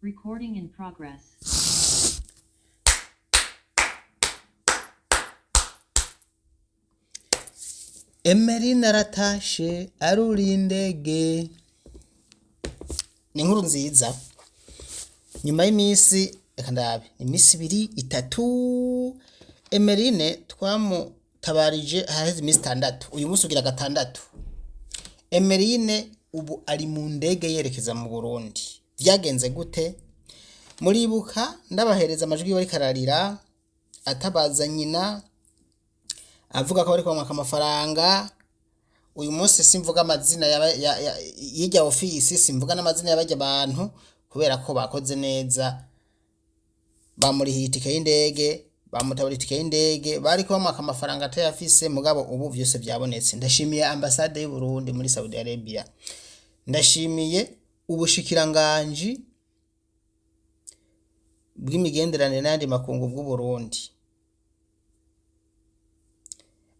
Recording in progress. Emeline aratashe aruriye indege. Ni inkuru nziza. Nyuma y'iminsi reka ndabe iminsi 2-3 Emeline twamutabarije haheze iminsi 6 uyu munsi ugira 6. Emeline ubu ari mu ndege yerekeza mu Burundi. Vyagenze gute? Muribuka ndabahereza amajwi bari kararira atabaza nyina avuga ko bari kwamaka amafaranga. Uyu munsi simvuga amazina y'ijya ofisi, simvuga n'amazina y'abajya abantu kubera ko bakoze neza, bamurihiye itike y'indege, bamutabura itike y'indege, bari kwamaka amafaranga atayafise. Mugabo ubu vyose byabonetse. Ndashimiye ambassade y'u Burundi muri Saudi Arabia, ndashimiye ubushikiranganji bw'imigenderanire n'andi makungu bw'u Burundi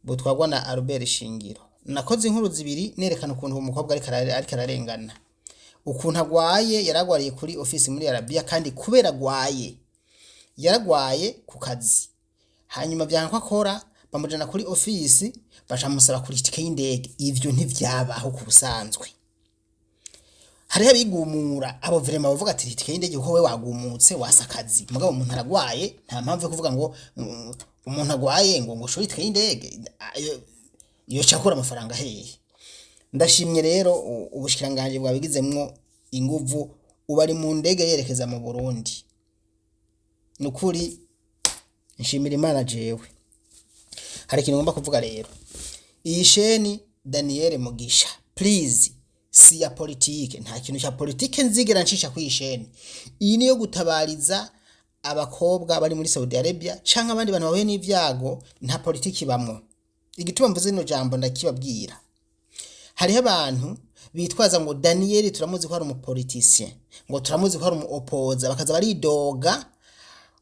butwagwa na Albert Shingiro. Nakoze inkuru zibiri nerekana ukuntu uwo mukobwa ariko ararengana, ukuntu agwaye. Yaragwariye kuri ofisi muri Arabia, kandi kubera agwaye yaragwaye ku kazi. Hanyuma byanka akora bamujana kuri ofisi bacamusaba kuri itike y'indege. Ivyo ntivyabaho ku busanzwe. Hari abigumura abo vraiment bavuga ati itike y'indege uko we wagumutse wasakazi. Mugabo umuntu aragwaye nta mpamvu yo kuvuga ngo umuntu agwaye ngo shuri itike y'indege yo cyakora amafaranga hehe. Ndashimye rero ubushikiranganje bwabigizemwo inguvu ubari mu ndege yerekeza mu Burundi. Nukuri nshimira Imana jewe. Hari ikintu ngomba kuvuga rero. Iyi sheni Daniel Mugisha, please, si ya politike, nta kintu cya politike nzigera ncisha ku isheni. Iyi niyo gutabariza abakobwa bari muri Saudi Arabia canke abandi bantu bahuye n'ivyago. Nta politiki bamwo. Igituma mvuze ino jambo ndakibabwira. Hariho abantu bitwaza ngo Daniel turamuzi ko ari umupoliticien, ngo turamuzi ko ari umuopoza, bakaza baridoga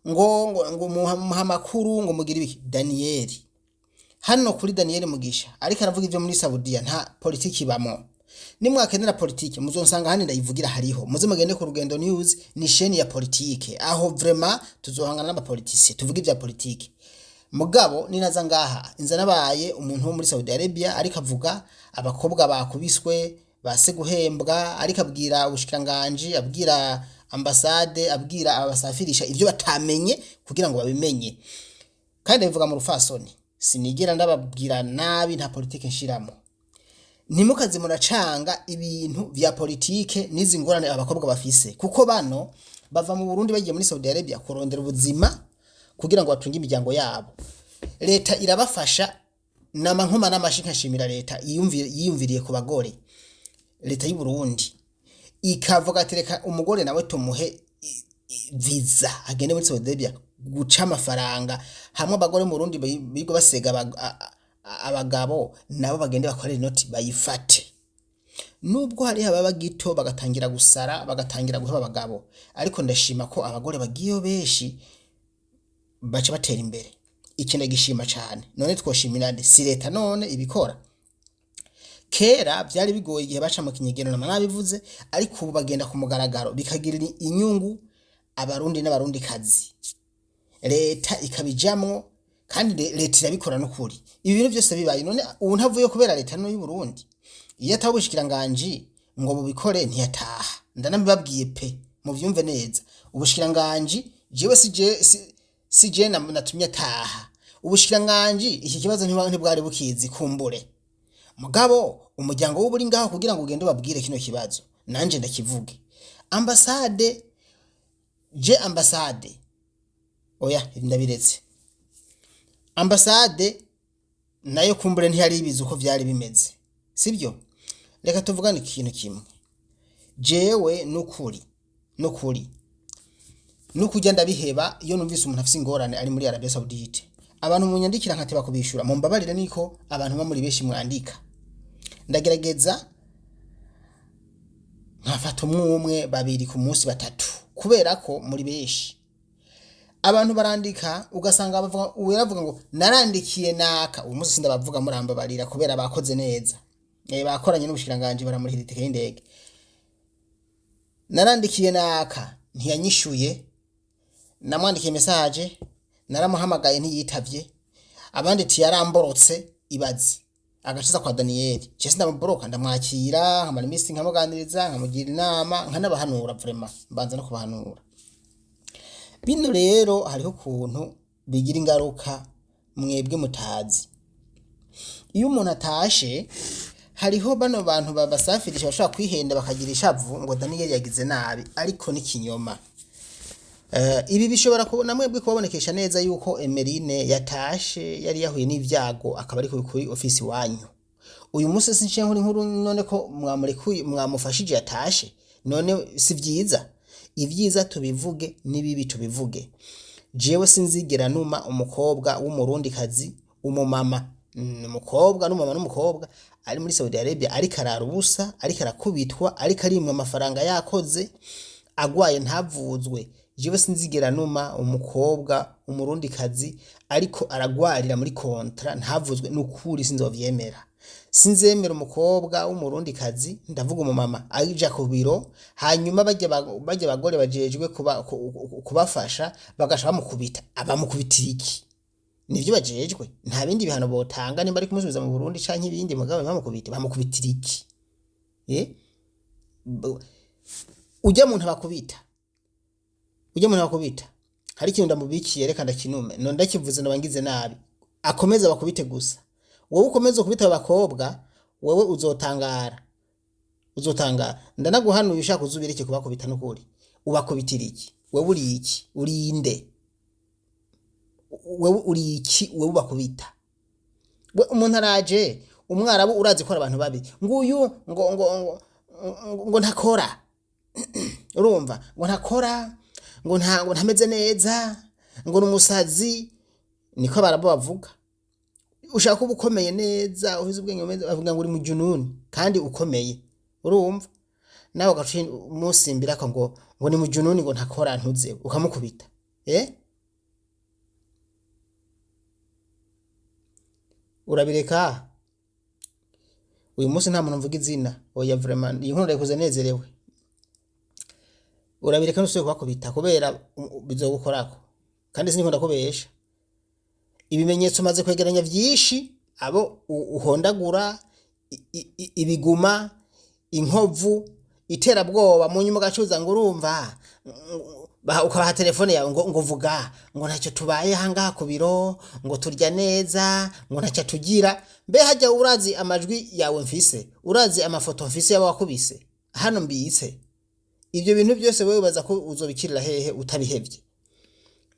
ngo muha makuru ngo mugira ibiki. Daniel hano kuri Daniel Mugisha ariko aravuga ivyo muri Saudiya, nta politiki bamwo. Nimwakenera politike muzonsanga handi ndayivugira hariho. Muze mugende ku Rugendo News, ni sheni ya politike aho vraiment tuzohangana n'abapoliticiens tuvuga ivya politike. Mugabo ninaza ngaha inza nabaye umuntu wo muri Saudi Arabia ariko avuga abakobwa bakubiswe base guhembwa, ariko abwira ubushikiranganje, abwira ambassade, abwira abasafirisha ivyo batamenye kugira ngo babimenye. Kandi bivuga mu rufasoni, sinigera ndababwira nabi, nta politike nshiramo. Nimukaze muracanga ibintu vya politike nizi ngorane abakobwa bafise, kuko bano bava mu Burundi bagiye muri Saudi Arabia kurondera ubuzima kugira ngo batunge imiryango yabo. Leta irabafasha n'amankoma n'amashika. Nshimira leta yiyumviriye ku bagore. Leta y'u Burundi ikavuga ati reka umugore nawe tumuhe visa agende muri Saudi Arabia guca amafaranga, hamwe abagore mu Burundi bigo basega abagabo nabo bagende bakorera inoti bayifate. Nubwo hari ababa gito bagatangira gusara, bagatangira guheba abagabo, ariko ndashima ko abagore bagiyo beshi baca batera imbere. Ikindi gishima cyane. None twoshimira si leta none ibikora. Kera byari bigoye igihe baca mu kinyegero nabivuze, ariko ubu bagenda ku mugaragaro bikagirira inyungu abarundi n'abarundi kazi. Leta ikabijamwo kandi leta irabikora n'ukuri. Ibi bintu byose bibaye none ubu ntavuye kubera leta no y'u Burundi. Iyo atabushikiranganje ngo bubikore ntiyataha. Ndanabibabwiye pe mu vyumve neza. Ubushikiranganje jewe sije natumye ataha. Ubushikiranganje iki kibazo ntibwari bukizi kumbure. Mugabo umuryango w'uburi ngaho kugira ngo ugende babwire kino kibazo nanje ndakivuge. Ambassade oya ndabiretse. Ambassade nayo kumbure ntiyari ibizi uko vyari bimeze, sibyo? Reka tuvugane ikintu kimwe. Jewe nukuri nukujya ndabiheba iyo numvise umuntu afise ingorane ari muri Arabia Saudite. Abantu munyandikira nkateba kubishura, mumbabarire niko abantu bo muri beshi mwandika. Ndagerageza nkafata umwe babiri ku munsi 3 kubera ko muri beshi abantu barandika ugasanga bavuga ngo narandikiye naka. Uyu munsi sindabavuga murambabarira kubera bakoze neza. Bakoranye n'ubushikiranganje baramurihira itike y'indege. Narandikiye naka ntiyanyishuye, namwandikiye message naramuhamagaye ntiyitavye, abandi yaramborotse ibaze agaciza kwa Daniel cese ndamuboroka ndamwakira nkamara iminsi nkamuganiriza nkamugira inama nkanabahanura vraiment mbanza no kubahanura. Bino rero hariho ukuntu bigira ingaruka mwebwe mutazi. Iyo umuntu atashe hariho bano bantu babasafirisha bashobora kwihenda bakagira ishavu ngo Daniel yagize nabi, ariko ni kinyoma. Ibi bishobora kubona mwebwe kubonekesha neza yuko Emeline yatashe yari yahuye n'ivyago akaba ari kuri office wanyu. Uyu munsi since nkuru none ko mwamufashije yatashe, none si vyiza. Ivyiza tubivuge nibibi tubivuge. Jewe sinzigera numa umukobwa w'umurundi kazi umumama umukobwa n'umukobwa ari muri Saudi Arabia ariko ararubusa ariko arakubitwa ariko arimwe amafaranga yakoze agwaye ntavuzwe. Jewe sinzigera numa umukobwa umurundi kazi ariko aragwarira muri kontra ntavuzwe n'ukuri sinzovyemera. Sinzemera umukobwa w'umurundi kazi ndavuga umumama aja ku biro hanyuma bajya bagore bajejwe kubafasha bagasha bamukubita abamukubitira iki? Nivyo bajejwe, nta bindi bihano botanga nimba ari kumusubiza mu Burundi canke ibindi mugabo bamukubitira iki? Ujya muntu bakubita hari ikintu ndamubikiye reka ndakinume no ndakivuze nabangize nabi akomeza bakubite gusa. Wowe ukomeza kubita abakobwa wewe uzotangara ndanaguhanuye ushaka uzubira iki kubakubita n'ukuri ubakubitira iki? Wewe uri iki? Uri inde? Wewe uri iki? Wewe ubakubita umuntu araje umwarabu urazi ko abantu babi nguyu ngo ntakora urumva ngo ntakora ngo ntameze neza ngo numusazi niko barabo bavuga. Ushaka kuba ukomeye neza uhize ubwenge umeze bavuga ngo uri mu jununi kandi ukomeye urumva nawe gace musimbira ko ngo ni mu jununi ngo ntakora ntuze ukamukubita urabireka. Uyu munsi nta muntu mvuga izina oya vraiment iyi nkuru ndayikoze nezerewe. Urabireka nusuye kubakubita kubera bizogukorako kandi sinikunda kubesha. Ibimenyetso maze kwegeranya vyinshi abo uhondagura ibiguma inkovu iterabwoba mu nyuma gacuza ngo urumva ukabaha telefone yawe ngo vuga ngo ntacyo tubaye hanga ku biro ngo turya neza ngo ntacyo tugira. Mbe hajya urazi amajwi yawe mfise urazi amafoto mfise yabo wakubise hano mbitse ivyo bintu byose wewe baza ko uzobikirira hehe utabihevye.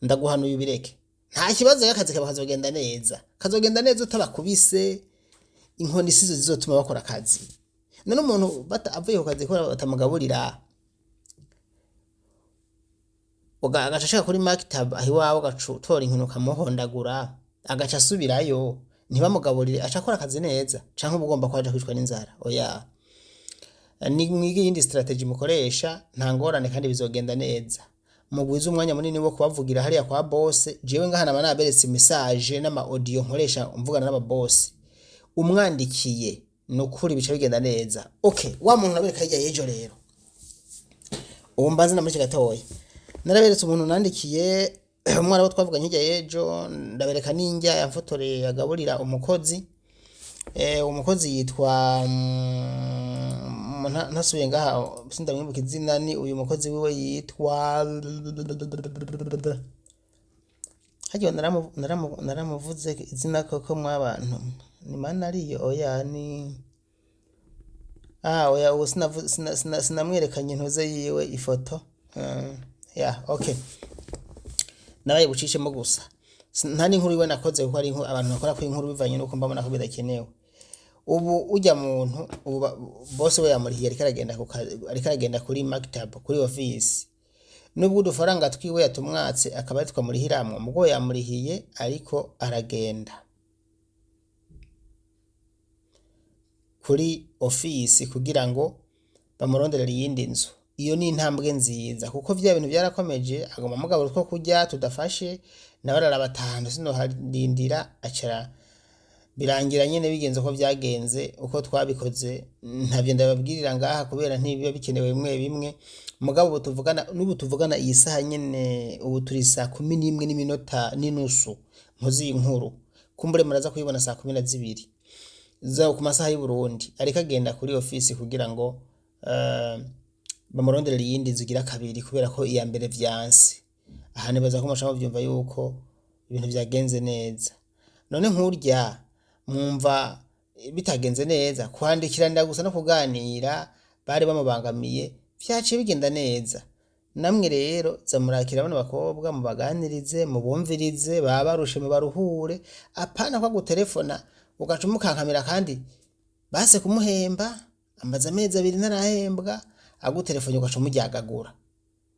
Ndaguhanuye ubireke nta kibazo y'akazi kazogenda neza utabakubise inkoni sizo zizotuma bakora akazi. None umuntu avuye ku kazi ko batamugaburira agashaka kuri maktaba ahi wawe gacutora inkino kamuhondagura agaca asubirayo ntibamugaburire acakora akazi neza canke ubugomba kwaje kwicwa n'inzara oya. Ni mwige yindi strategy mukoresha nta ngorane kandi bizogenda neza. Mugwiza umwanya munini wo kubavugira hariya kwa boss. Jewe ngahana banaberetse message n'ama audio nkoresha umvugana n'aba boss umwandikiye no kuri bica bigenda neza. Okay, wa muntu nabereka hirya yejo rero umbanze na muri gatoya naraberetse umuntu nandikiye umwana wo twavuganye hirya yejo ndabereka ninjya yamfotoreye yagaburira umukozi umukozi yitwa ntasubiye ngaha sindamwibuka izina. Ni uyu mukozi wiwe yitwa hagiye naramuvuze izina koko mwabantu ni mana ariyo oya ni oya ubu sinamwerekanye ntuze yiwe ifoto okay nabaye bucishemo gusa nta n'inkuru iwe nakoze kuko ari abantu bakora ku inkuru bivanye nuko mbabona ko bidakenewe. Ubu ujya muntu bose we yamurihiye ariko aragenda kuri maktaba kuri office nubwo udufaranga twiwe yatumwatse akaba ari twamurihiramwe mugo yamurihiye ariko aragenda kuri office kugira ngo bamuronderere yindi nzu. Iyo ni intambwe nziza kuko vya bintu byarakomeje agoma mugabo two kujya tudafashe nabarara batanu sino harindira acara birangira nyene bigenze uko byagenze uko twabikoze, ntavyo ndababwirira ngaha kubera ntibiba bikenewe bimwe bimwe. Mugabo n'ubu tuvugana iyi saha nyene, ubu turi saa 11:09 nkozi inkuru, kumbure muraza kuyibona saa 12 za ku masaha y'u Burundi, ariko agenda kuri ofisi kugira ngo bamuronderera iyindi zigira kabiri kubera ko iya mbere vyanse. Aha nibaza ko mushaka byumva yuko ibintu vyagenze neza. None nkurya mwumva bitagenze neza, kwandikirana gusa no kuganira bari bamubangamiye vyaciye bigenda neza. Namwe rero zamurakira bano bakobwa mubaganirize, mubumvirize, babarushe mubaruhure, apana kwa gutelefona ugaca umukankamira kandi base kumuhemba amaze amezi 2 ntarahembwa, agutelefone ugaca umuryagagura.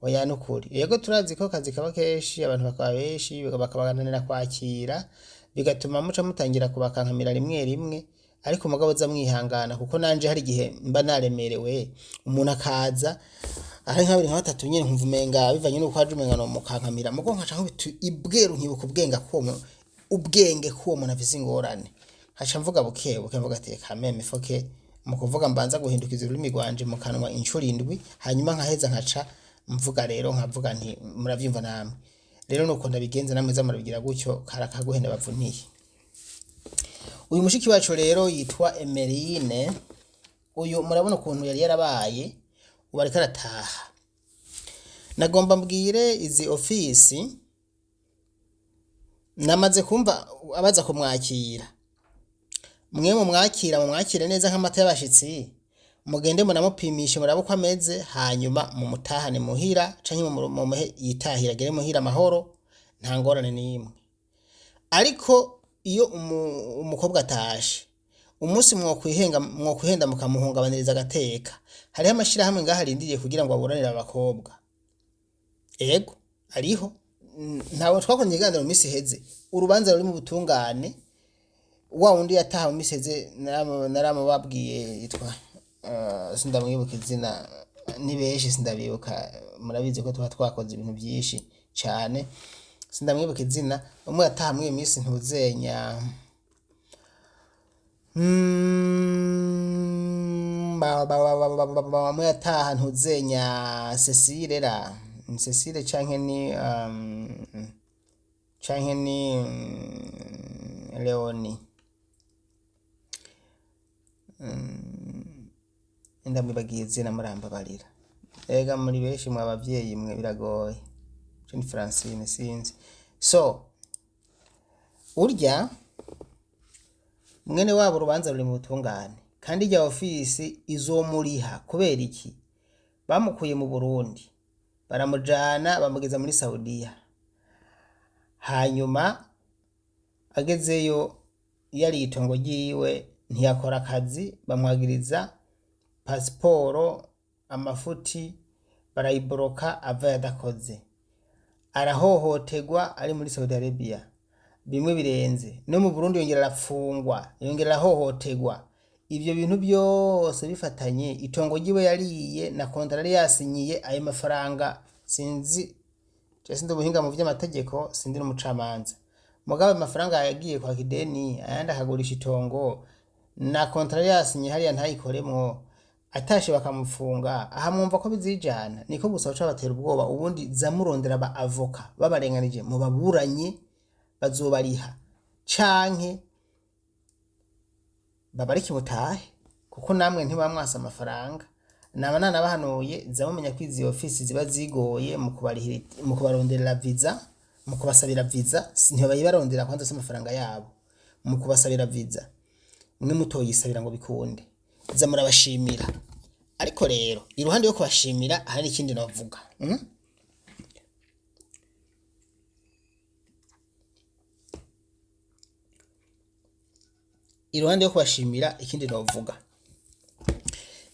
Oya nukuri, yego turazi ko kazi kaba keshi, abantu bakaba beshi bakabaganira kwakira, bigatuma muca mutangira kubakankamira rimwe rimwe, ariko mugabo za mwihangana kuko nanje hari gihe mba naremerewe, umuntu akaza ari nka 2 nyene nkumva umenga bivanye nuko haje umenga no mukankamira, mugo nkaca nkubitu ibweru nkibuka ubwenge ko umuntu afise ingorane, haca mvuga buke mvuga ati kameme foke mu kuvuga mbanza guhindukiza ururimi rwanje mu kanwa inshuro 7, hanyuma nkaheza nkaca mvuga rero nkavuga nti muravyumva namwe. Rero nuko ndabigenza namwe zamurabigira gutyo karakaguhenda bavuniye. Uyu mushiki wacu rero yitwa Emeline, uyu murabona ukuntu yari yarabaye, ubu ariko arataha. Nagomba mbwire izi ofisi namaze kumva abaza kumwakira, mwe mumwakire neza nk'amata y'abashitsi, mugende munamupimishe murabo ko ameze, hanyuma mumutahane muhira canke mumuhe yitahira gere muhira amahoro, nta ngorane n'imwe. Ariko iyo umukobwa atashe umunsi mwokwihenda mukamuhungabaniriza agateka, hariho amashira hamwe ngaha arindiriye kugira ngo aburanire abakobwa. Ego ariho ntawe twakonye iganiro mu misi heze, urubanza ruri mu butungane, wa wundi yataha mu misi heze naramubabwiye yitwa sindamwibuka izina, ni beshi sindabibuka, murabizi ko twakoze ibintu byinshi cyane, sindamwibuka izina. Umwe yataha mu misi ntuzenya umwe yataha ntuzenya Cecile ra Cecile canke ni Leoni, ndamwibagiye izina murambabarira. Ega muri beshi mwa abavyeyi mwe biragoye. Jean Francine sinzi. So urya mwene wabo urubanza ruri mu butungane, kandi ijya ofisi izomuriha kubera iki? Bamukuye mu Burundi baramujana bamugeza muri Saudiya, hanyuma agezeyo yari itongo ryiwe ntiyakora akazi, bamwagiriza pasiporo amafuti barayiboroka ava yadakoze, arahohotegwa ari muri Saudi Arabia bimwe birenze, no mu Burundi yongera arafungwa, yongera arahohotegwa. Ivyo bintu byose bifatanye, itongo ryiwe yariye na kontrari yasinyiye ayo mafaranga, sinzi cyese ndo buhinga mu vy'amategeko, sindi n'umucamanza, mugabe amafaranga yagiye kwa kideni ayandi akagurisha itongo na kontrari yasinyiye hariya ntayikoremwo, atashe bakamufunga. Aha mwumva ko bizijana, niko gusa baca batera ubwoba, ubundi zamurondera ba avoka babarenganije mu baburanye bazobariha canke babariki mutahe, kuko namwe ntibamwasa amafaranga. Nabana bahanuye zamumenya kwizi ofisi ziba zigoye mu kubaronderera visa, mu kubasabira visa, ntibayibarondera kwanza se amafaranga yabo, mu kubasabira visa mwe mutoyisabira ngo bikunde, zamurabashimira. Ariko rero iruhande yo kubashimira hari ikindi navuga, iruhande yo kubashimira ikindi navuga,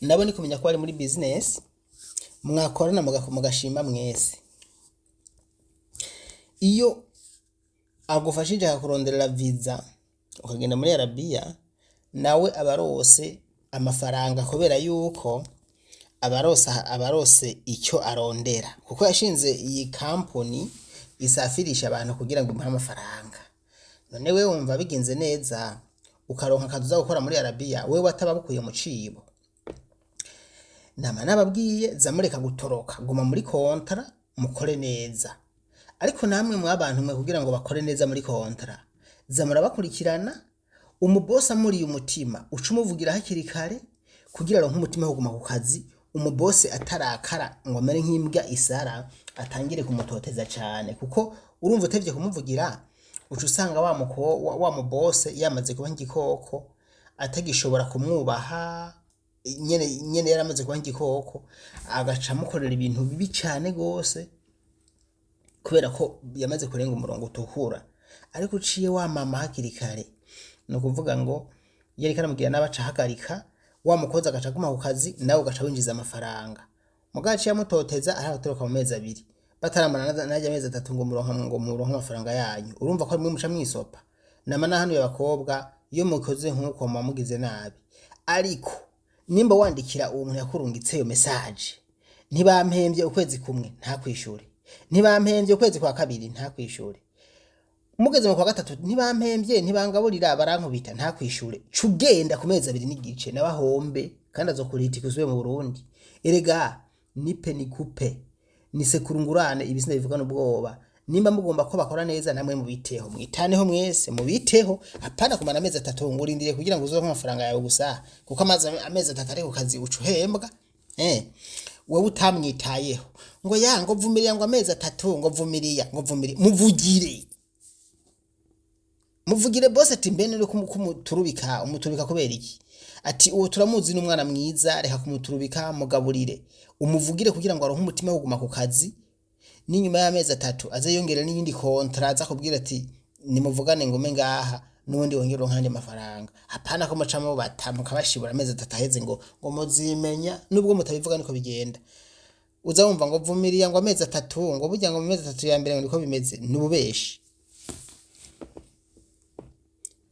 nabo ni kumenya ko ari muri business mwakorana mugashima mwese. Iyo agufashije akuronderera visa ukagenda muri Arabia, nawe abarose amafaranga kubera yuko abarose icyo arondera, kuko yashinze iyi company isafirisha abantu kugira ngo imuhe amafaranga. None we wumva bigenze neza, ukaronka akazi uza gukora muri Arabia wewe atababukuye mu cibo. Nama nababwiye zamureka gutoroka, guma muri kontra mukore neza. Ariko namwe mwabantu mwe kugira ngo bakore neza muri kontra, zamura bakurikirana umubosa muri umutima ucumuvugira hakiri kare kugira ngo umutima wo guma ku kazi, umubose atarakara ngo amere nk'imbwa isara atangire kumutoteza cyane, kuko urumva utevye kumuvugira ucu usanga wa mubose yamaze kuba nk'igikoko atagishobora kumwubaha, nyene yaramaze kuba nk'igikoko agaca mukorera ibintu bibi cyane gose kubera ko yamaze kurenga umurongo utukura. Ariko uciye wa mama hakiri kare no kuvuga ngo yari karamugira n'abaca hagarika wa mukozi agaca guma ku kazi nawe ugaca winjiza amafaranga. Mugaci yamutoteza aratoroka mu mezi 2 bataramana najya amezi 3 ngo muronka amafaranga yanyu. Urumva ko mwe muca mwisopa namana hano y'abakobwa iyo mukoze nkuko mugize nabi. Ariko nimba wandikira uwo muntu yakurungitse yo message ntibampembye ukwezi kumwe nta kwishure, ntibampembye ukwezi kwa kabiri nta kwishure, mugeze mu kwa gatatu ntibampembye ntibangaburira barankubita nta kwishure, cugenda ku mezi 2 n'igice nabahombe kandi azokurita kuzuye mu Burundi. Erega nipe nikupe nisekurungurane ibisina bivuga n'ubwoba. Nimba mugomba ko bakora neza namwe mubiteho, mwitaneho mwese mubiteho, apana kumana amezi 3 ngurindire kugira ngo uzoze amafaranga yawe gusa, kuko amezi 3 ari ku kazi ucuhembwa. Wewe utamwitayeho ngo ngo vumiriya ngo amezi 3 ngo vumiriya muvugire boss ati mbene uri kumuturubika umuturubika kubera iki? Ati uwo turamuzi n'umwana mwiza reka kumuturubika mugaburire umuvugire kugira ngo aronke umutima wo guma ku kazi, n'inyuma y'amezi 3 aze yongera n'iyindi kontra aza kubwira ati nimuvugane ngome ngaha nundi wongera nkandi mafaranga. Hapana ko mucamo batamuka bashibura amezi 3 aheze ngo muzimenya nubwo mutabivuga niko bigenda. Uza wumva ngo vumiriya ngo amezi 3 ngo burya ngo amezi 3 ya mbere ngo niko bimeze nububeshi.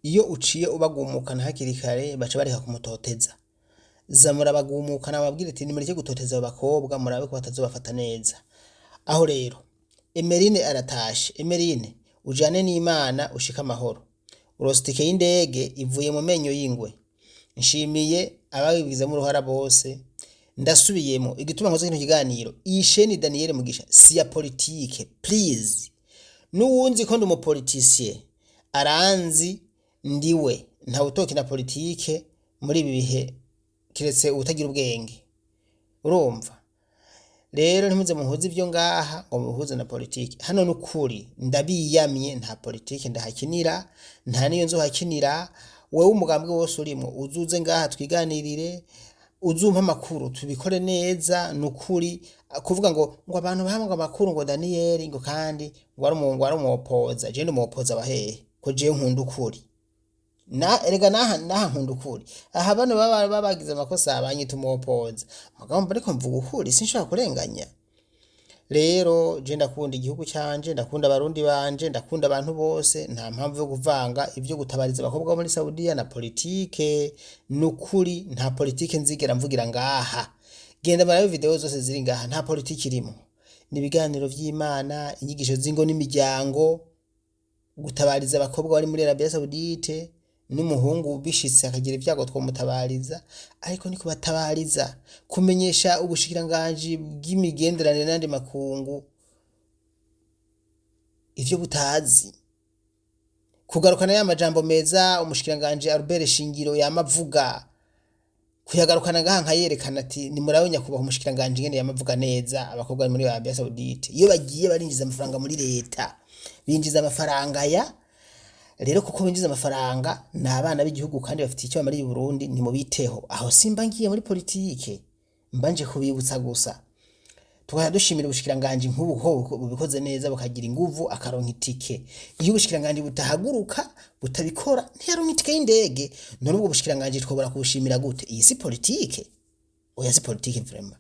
Iyo uciye ubagumukana hakiri kare baca bareka kumutoteza. Zamura bagumukana babwire ati nimureke gutoteza abakobwa murabe ko batazobafata neza. Aho rero Emerine aratashe. Emerine ujane n'Imana ushika amahoro. Urostike y'indege ivuye mu menyo y'ingwe. Nshimiye abagize mu ruhara bose. Ndasubiyemo igituma nkoze kino kiganiro. Isheni Daniel Mugisha si ya politique please. Nuwunzi ko ndi umupoliticien aranzi ndiwe nta utoki na politique muri ibi bihe kiretse utagira ubwenge. Urumva rero ntimuze muhuze ibyo ngaha ngo muhuze na politique. Hano nukuri ndabiyamye nta politique ndahakinira, nta niyo nzo hakinira. Wewe umugambwe wose urimo uzuze ngaha twiganirire, uzumpa makuru tubikore neza. Nukuri kuvuga ngo abantu bahamwe amakuru ngo Daniel ngo kandi ngo ari umupoza, je ndi umupoza bahehe ko je nkunda ukuri. Erega naha nkunda ukuri. Aha bano babagize amakosa abanyita umupoza mugamba ariko mvuga ukuri sinshaka kurenganya. Rero je ndakunda igihugu cyanje, ndakunda abarundi banje, ndakunda abantu bose, nta mpamvu yo kuvanga ibyo gutabariza abakobwa muri Saudiya na politique. Nukuri nta politique nzigera mvugira ngaha. Genda marabe video zose ziri ngaha nta politique irimo. Ni biganiro vy'Imana, inyigisho zingo n'imiryango, gutabariza abakobwa bari muri Arabia Saudite n'umuhungu bishitse akagira ibyago twomutabariza. Ariko niko batabariza kumenyesha ubushikiranganje bw'imigenderanire n'andi makungu ivyo butazi, kugarukana ya majambo meza umushikiranganje Albert Shingiro yamavuga, kuyagarukana ngaha nkayerekana ati ni murabe nyakubaho umushikiranganje ngene yamavuga neza abakobwa muri Arabia Saudite. Iyo bagiye barinjiza amafaranga muri leta binjiza amafaranga ya rero kuko binjiza amafaranga n'abana b'igihugu kandi bafite icyo bamari mu Burundi ni mu biteho. Aho simba ngiye muri politique mbanje kubibutsa gusa. Tukaya dushimira ubushikiranganje nk'ubu ho bubikoze neza bukagira inguvu akaronka itike. Iyo ubushikiranganje butahaguruka butabikora ntiyaronka itike y'indege, none ubwo bushikiranganje twobora kubushimira gute? Iyi si politique, oya si politique vraiment.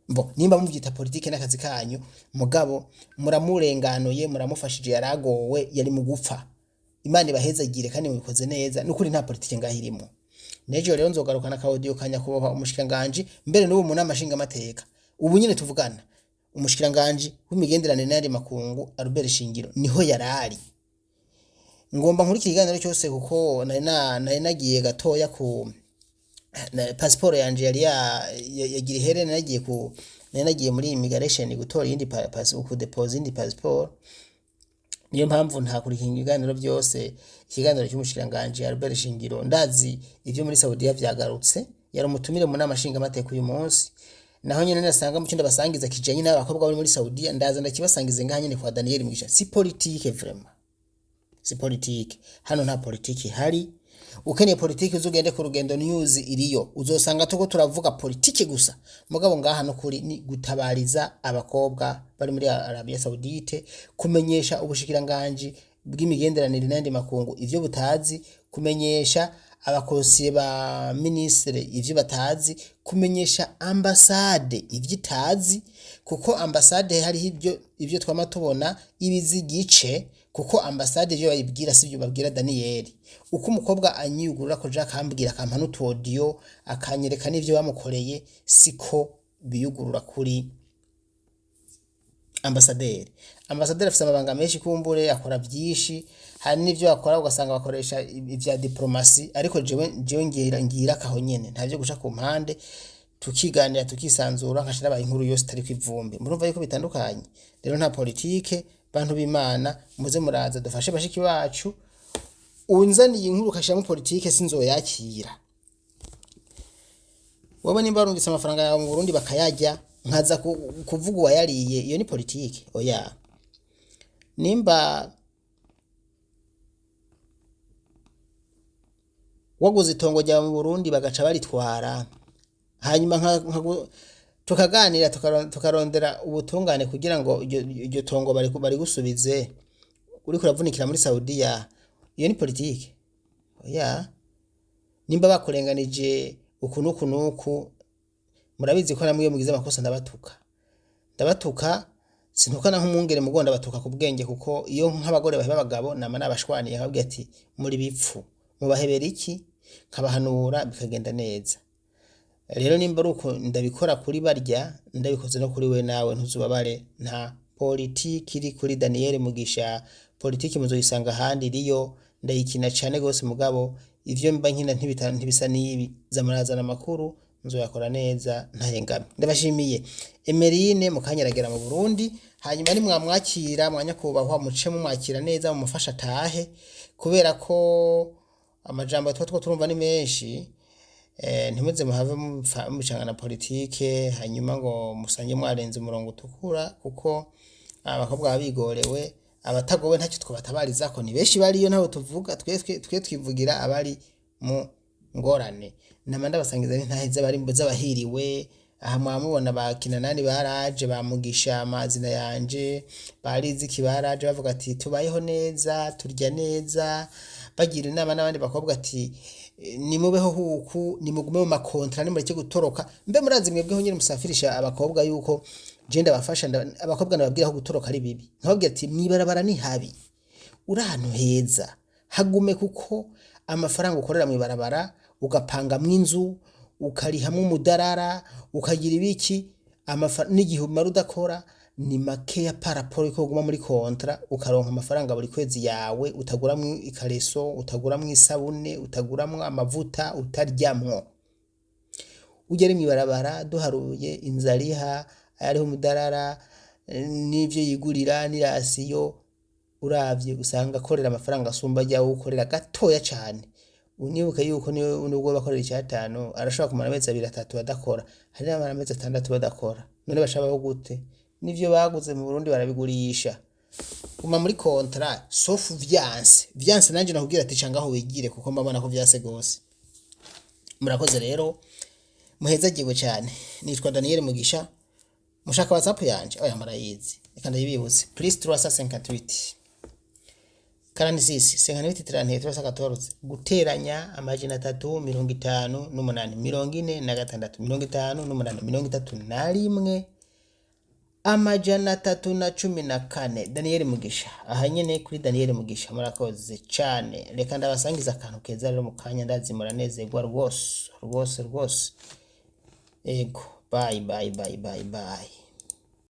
Mbo nimba mubyita politique n'akazi kanyu mugabo muramurenganuye muramufashije yaragowe yari mu gupfa. Imana ibahezagire kandi mubikoze neza nukuri nta politique ngahirimo. Nejo rero nzogarukana ka audio kanya kuboha umushikiranganje mbere n'ubu mu namashinga amateka. Ubu nyine tuvugana umushikiranganje w'imigenderanire n'andi makungu Albert Shingiro niho yarari. ngomba nkurikira ikiganiro cyose kuko nari nagiye gatoya ku passport yanje yari yagira ihere, nari nagiye muri immigration gutora iyindi ku deposit indi passport. Niyo mpamvu ntakurikira ibiganiro byose. Ikiganiro cy'umushikiranganje Albert Shingiro ndazi ivyo muri Saudiya vyagarutse, yari umutumire mu nama nshinga amateka uyu munsi, naho nyene nasanga mu cyenda basangiza kijanye n'abakobwa bari muri Saudiya, ndaza ndakibasangize ngaha nyene kwa Daniel Mugisha. Si politique vraiment, si politique hano, nta politique hari. Ukeneye politique uzugende ku Rugendo News iriyo, uzosanga tuko turavuga politique gusa. Mugabo ngaha no kuri ni gutabariza abakobwa bari muri Arabia Saudite, kumenyesha ubushikiranganje bw'imigenderanire n'andi makungu ivyo butazi, kumenyesha abakosiye ba ministre ivyo batazi, kumenyesha ambassade ivyo itazi, kuko ambassade hari ivyo twama tubona ibizigice, kuko ambassade ivyo bayibwira sivyo babwira Daniel. Uko umukobwa anyugurura ko Jack ambwira akampana audio akanyereka n'ivyo bamukoreye, siko biyugurura kuri ambassadeur afite amabanga menshi kumbure, akora byinshi, hari n'ivyo akora ugasanga bakoresha ivya diplomasi, ariko jewe ngira kaho nyene ntavyo gusha ku mpande, tukiganira tukisanzura nkashira abaye inkuru yose tari kwivumbi. Murumva yuko bitandukanye rero, nta politique. Bantu b'Imana muze muraza dufashe bashiki bacu, unzaniye inkuru kashiramo politique sinzoyakira. Wowe nimba warungitse amafaranga yawe mu Burundi bakayajya, nkaza kuvuga uwayariye, iyo ni politique? Oya. Nimba waguze itongo ryawe mu Burundi bagaca baritwara, hanyuma tukaganira tukarondera ubutungane kugira ngo iryo tongo bari gusubize, uri kuravunikira muri Saudiya, iyo ni politique? Oya. Nimba bakurenganije ukunuku, murabizi ko namwe mugize amakosa ndabatuka, sintukana nk'umwungere mugonda batuka ku bwenge, kuko iyo nk'abagore bahe abagabo nama nabashwaniye ababwiye ati muri bipfu mubahebera iki, kabahanura bikagenda neza. Rero nimba ruko ndabikora kuri barya, ndabikoze no kuri we nawe ntuzubabare. Nta politique iri kuri Daniel Mugisha. Politique muzoyisanga handi iriyo, ndayikina cyane gose, mugabo ivyo mba nkina ntibisa n'ibi zamarazana makuru, nzoyakora neza ntahengame. Ndabashimiye. Emerine mukanyaragera mu Burundi, hanyuma ni mwamwakira mwanyakubahwa, muce mumwakira neza, mumufasha tahe, kubera ko amajambo turumva ni menshi. Ntimuze muhave mucanga na politique hanyuma ngo musange mwarenze umurongo utukura, kuko abakobwa babigorewe, abatagowe ntacyo twabatabariza ko ni benshi bariyo, ntaho tuvuga twe twivugira abari mu ngorane. Namanda basangiza ntaheze bari mbuza bahiriwe. Aha mwamubona bakina nani baraje, bamugisha amazina yanje, barizi kibaraje bavuga ati tubayeho neza, turya neza, bagira inama n'abandi bakobwa ati nimubeho huku, nimugume mu makontra, nimureke gutoroka. Mbe murazi mwebweho nyine musafirisha abakobwa yuko genda bafasha abakobwa nababwira aho gutoroka ari bibi. Nkababwira ati mwibarabara ni habi, uri ahantu heza hagume, kuko amafaranga ukorera mwibarabara ugapanga mw'inzu, ukarihamwe umudarara, ukagira ibiki, n'igihe umara udakora ni makeya paraporo yuko uguma muri kontra, ukaronka amafaranga buri kwezi yawe, utaguramwo ikareso, utaguramwo isabune, utaguramwo amavuta, utaryamwo. Ugere mwibarabara duharuye inzariha ariho umudarara n'ivyo yigurira n'irasiyo, uravye usanga akorera amafaranga asumba ajyaho ukorera gatoya cyane. Unibuka yuko nubwo bakorera 5 arashobora kumara amezi 2-3 badakora, hari n'abamara amezi 6 badakora. None bashabaho gute? Nivyo baguze mu Burundi barabigurisha. Uma muri kontra sauf viance nanje nakubwira ati cangaho wigire, kuko mbabona ko vyase gose. Murakoze rero, muhezagiwe cyane. Nitwa Daniel Mugisha. Mushaka WhatsApp yanje oya marayizi, reka ndayibibutse +358 46 58 guteranya amajana 358 46 amajana 314 Daniel Mugisha. Aha nyene kuri Daniel Mugisha. Murakoze cyane. Reka ndabasangiza akantu keza rero mu kanya, ndazimura nezerwa rwose. Ego bye.